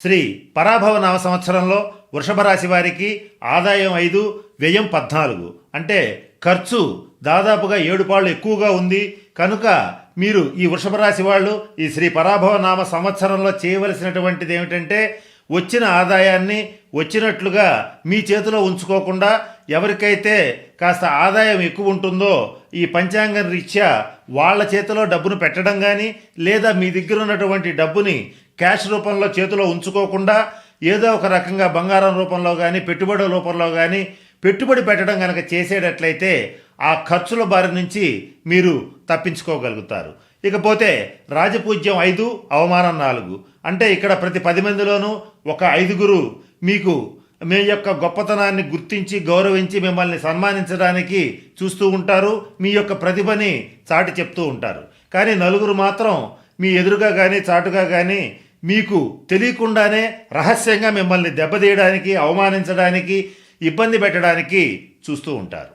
శ్రీ పరాభవ నామ సంవత్సరంలో వృషభ రాశి వారికి ఆదాయం 5, వ్యయం 14. అంటే ఖర్చు దాదాపుగా 7 పాళ్ళు ఎక్కువగా ఉంది. కనుక మీరు ఈ వృషభ రాశి వాళ్ళు ఈ శ్రీ పరాభవ నామ సంవత్సరంలో చేయవలసినటువంటిది ఏమిటంటే, వచ్చిన ఆదాయాన్ని వచ్చినట్లుగా మీ చేతిలో ఉంచుకోకుండా ఎవరికైతే కాస్త ఆదాయం ఎక్కువ ఉంటుందో ఈ పంచాంగం రీత్యా వాళ్ళ చేతిలో డబ్బును పెట్టడం కానీ, లేదా మీ దగ్గర ఉన్నటువంటి డబ్బుని క్యాష్ రూపంలో చేతిలో ఉంచుకోకుండా ఏదో ఒక రకంగా బంగారం రూపంలో కానీ పెట్టుబడి రూపంలో కానీ పెట్టుబడి పెట్టడం కనుక చేసేటట్లయితే ఆ ఖర్చుల బారి నుంచి మీరు తప్పించుకోగలుగుతారు. ఇకపోతే రాజపూజ్యం 5, అవమానం 4. అంటే ఇక్కడ ప్రతి 10 మందిలోనూ ఒక 5గురు మీకు మీ యొక్క గొప్పతనాన్ని గుర్తించి గౌరవించి మిమ్మల్ని సన్మానించడానికి చూస్తూ ఉంటారు. మీ యొక్క ప్రతిభని చాటి చెప్తూ ఉంటారు. కానీ 4గురు మాత్రం మీ ఎదురుగా కానీ చాటుగా కానీ మీకు తెలియకుండానే రహస్యంగా మిమ్మల్ని దెబ్బతీయడానికి, అవమానించడానికి, ఇబ్బంది పెట్టడానికి చూస్తూ ఉంటారు.